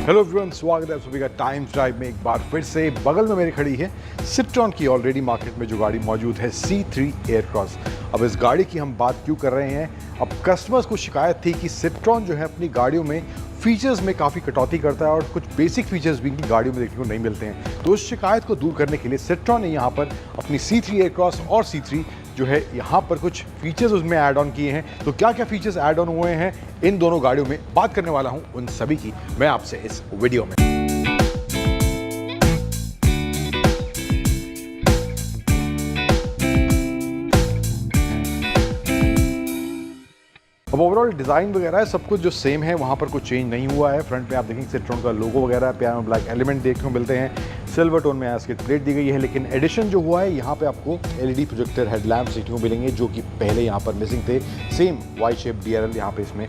Hello everyone, स्वागत है आप सभी का टाइम्स ड्राइव में एक बार फिर से। बगल में मेरी खड़ी है सिट्रॉन की ऑलरेडी मार्केट में जो गाड़ी मौजूद है C3 एयरक्रॉस। अब इस गाड़ी की हम बात क्यों कर रहे हैं, अब कस्टमर्स को शिकायत थी कि सिट्रॉन जो है अपनी गाड़ियों में फीचर्स में काफ़ी कटौती करता है और कुछ बेसिक फीचर्स भी इनकी गाड़ियों में देखने को नहीं मिलते हैं। तो उस शिकायत को दूर करने के लिए सिट्रॉन ने यहाँ पर अपनी C3 एयरक्रॉस और C3 जो है यहाँ पर कुछ फीचर्स उसमें ऐड ऑन किए हैं। तो क्या क्या फीचर्स ऐड ऑन हुए हैं इन दोनों गाड़ियों में बात करने वाला हूँ उन सभी की मैं आपसे इस वीडियो में। अब ओवरऑल डिज़ाइन वगैरह है सब कुछ जो सेम है, वहाँ पर कुछ चेंज नहीं हुआ है। फ्रंट में आप देखेंगे सिट्रॉन का लोगो वगैरह पियानो ब्लैक एलिमेंट देखने को मिलते हैं। सिल्वर टोन में स्केच प्लेट दी गई है, लेकिन एडिशन जो हुआ है यहाँ पे आपको एलईडी प्रोजेक्टर हेडलैम्प्स देखने को मिलेंगे जो कि पहले यहाँ पर मिसिंग थे। सेम वाई शेप DRL यहाँ पे इसमें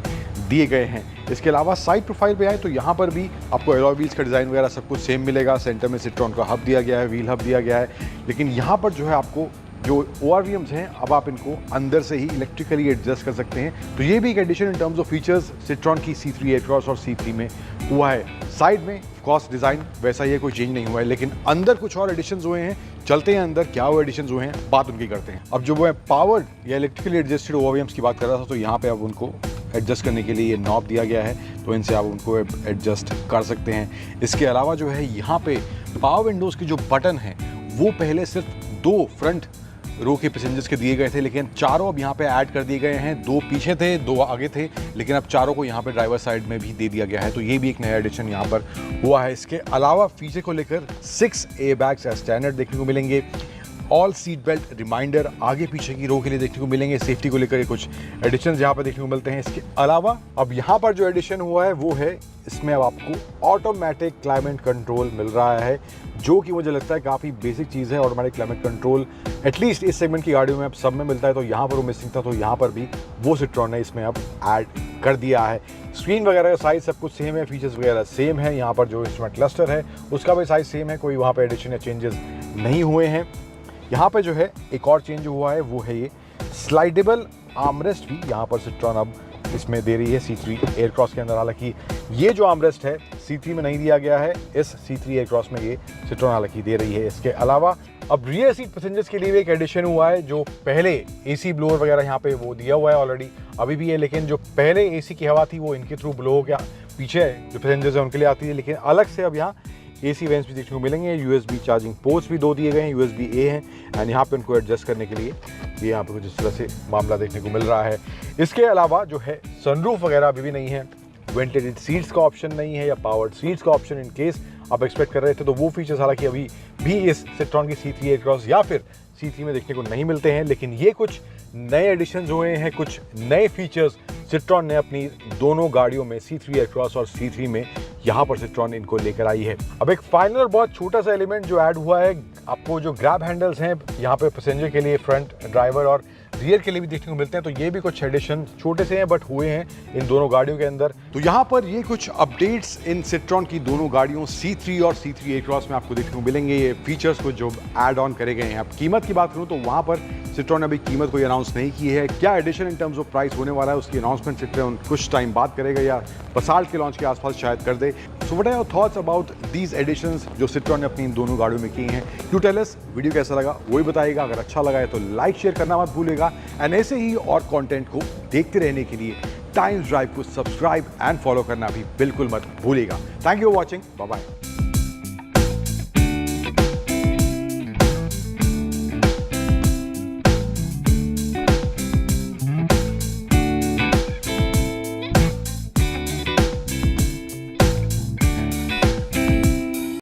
दिए गए हैं। इसके अलावा साइड प्रोफाइल पे आए तो यहाँ पर भी आपको एलॉय व्हील्स का डिज़ाइन वगैरह सब कुछ सेम मिलेगा। सेंटर में सिट्रॉन का हब दिया गया है, व्हील हब दिया गया है, लेकिन यहाँ पर जो है आपको जो ORVMs हैं अब आप इनको अंदर से ही इलेक्ट्रिकली एडजस्ट कर सकते हैं। तो ये भी एक addition in terms of features Citroen की C3 एयरक्रॉस और C3 में हुआ है। साइड में कॉस्ट डिज़ाइन वैसा ही कोई चेंज नहीं हुआ है, लेकिन अंदर कुछ और एडिशंस हुए हैं। चलते हैं अंदर क्या वो एडिशंस हुए हैं, बात उनकी करते हैं। अब जो वो पावर्ड या इलेक्ट्रिकली एडजस्टेड ORVMs की बात कर रहा था, तो यहाँ पे अब उनको एडजस्ट करने के लिए ये नॉब दिया गया है, तो इनसे आप उनको एडजस्ट कर सकते हैं। इसके अलावा जो है यहाँ पे पावर विंडोज़ के जो बटन हैं वो पहले सिर्फ 2 फ्रंट रो के पैसेंजर्स के दिए गए थे, लेकिन चारों अब यहाँ पे ऐड कर दिए गए हैं। 2 पीछे थे, 2 आगे थे, लेकिन अब चारों को यहाँ पे ड्राइवर साइड में भी दे दिया गया है। तो ये भी एक नया एडिशन यहाँ पर हुआ है। इसके अलावा फीचर को लेकर 6 एयरबैग्स स्टैंडर्ड देखने को मिलेंगे। ऑल सीट बेल्ट रिमाइंडर आगे पीछे की रो के लिए देखने को मिलेंगे। सेफ्टी को लेकर कुछ एडिशंस यहाँ पर देखने को मिलते हैं। इसके अलावा अब यहाँ पर जो एडिशन हुआ है वो है, इसमें अब आपको ऑटोमेटिक क्लाइमेट कंट्रोल मिल रहा है, जो कि मुझे लगता है काफ़ी बेसिक चीज़ है। ऑटोमेटिक क्लाइमेट कंट्रोल एटलीस्ट इस सेगमेंट की गाड़ियों में अब सब में मिलता है, तो यहाँ पर वो मिसिंग था, तो यहाँ पर भी वो सिट्रॉन ने इसमें अब ऐड कर दिया है। स्क्रीन वगैरह का साइज़ सब कुछ सेम है, फीचर्स वगैरह सेम है। यहाँ पर जो इंस्ट्रूमेंट क्लस्टर है उसका भी साइज़ सेम है, कोई वहाँ पर एडिशन या चेंजेस नहीं हुए हैं। यहाँ पे जो है एक और चेंज हुआ है वो है ये स्लाइडेबल आर्मरेस्ट भी यहाँ पर सिट्रॉन अब इसमें दे रही है C3 एयरक्रॉस के अंदर। हालांकि ये जो आर्मरेस्ट है C3 में नहीं दिया गया है, इस C3 एयरक्रॉस में ये सिट्रॉन हालांकि दे रही है। इसके अलावा अब रियर सीट पैसेंजर्स के लिए भी एक एडिशन हुआ है। जो पहले AC ब्लोअर वगैरह यहाँ पे वो दिया हुआ है ऑलरेडी, अभी भी है, लेकिन जो पहले AC की हवा थी वो इनके थ्रू ब्लो हो गया, पीछे जो पैसेंजर्स हैं उनके लिए आती है, लेकिन अलग से अब यहाँ AC वेंट्स भी देखने को मिलेंगे। USB चार्जिंग पोर्ट्स भी 2 दिए गए हैं, USB A हैं, एंड यहाँ पे उनको एडजस्ट करने के लिए ये यहाँ पे कुछ इस तरह से मामला देखने को मिल रहा है। इसके अलावा जो है सनरूफ वगैरह अभी भी नहीं है, वेंटिलेटेड सीट्स का ऑप्शन नहीं है या पावर्ड सीट्स का ऑप्शन इन केस आप एक्सपेक्ट कर रहे थे, तो वो फीचर्स हालांकि अभी भी इस सिट्रॉन की C3 एयरक्रॉस या फिर C3 में देखने को नहीं मिलते हैं। लेकिन ये कुछ नए एडिशंस हुए हैं, कुछ नए फीचर्स सिट्रॉन ने अपनी दोनों गाड़ियों में C3 एयरक्रॉस और C3 में यहाँ पर सिट्रॉन इनको लेकर आई है। अब एक फाइनल और बहुत छोटा सा एलिमेंट जो ऐड हुआ है, आपको जो ग्रैब हैंडल्स हैं यहाँ पे पैसेंजर के लिए, फ्रंट ड्राइवर और रियर के लिए भी देखने को मिलते हैं। तो ये भी कुछ एडिशन छोटे से हैं बट हुए हैं इन दोनों गाड़ियों के अंदर। तो यहाँ पर ये कुछ अपडेट्स इन सिट्रॉन की दोनों गाड़ियों C3 और C3 एयरक्रॉस में आपको देखने को मिलेंगे। ये फीचर्स को जो ऐड ऑन करे गए हैं। अब कीमत की बात करूँ तो वहाँ पर सिट्रॉन ने अभी कीमत कोई अनाउंस नहीं की है। क्या addition in terms of price होने वाला है उसकी अनाउंसमेंट सिट्रॉन कुछ टाइम बाद करेगा या बसाल्ट के लॉन्च के आसपास शायद कर दे। So what are your thoughts about these additions जो सिट्रॉन ने अपनी इन दोनों गाड़ियों में की हैं? यू टेल अस, वीडियो कैसा लगा वो ही बताइएगा। अगर अच्छा लगा है तो लाइक शेयर करना मत भूलिएगा, एंड ऐसे ही और कंटेंट को देखते रहने के लिए टाइम्स ड्राइव को सब्सक्राइब एंड फॉलो करना भी बिल्कुल मत भूलिएगा। Thank you for watching, bye bye.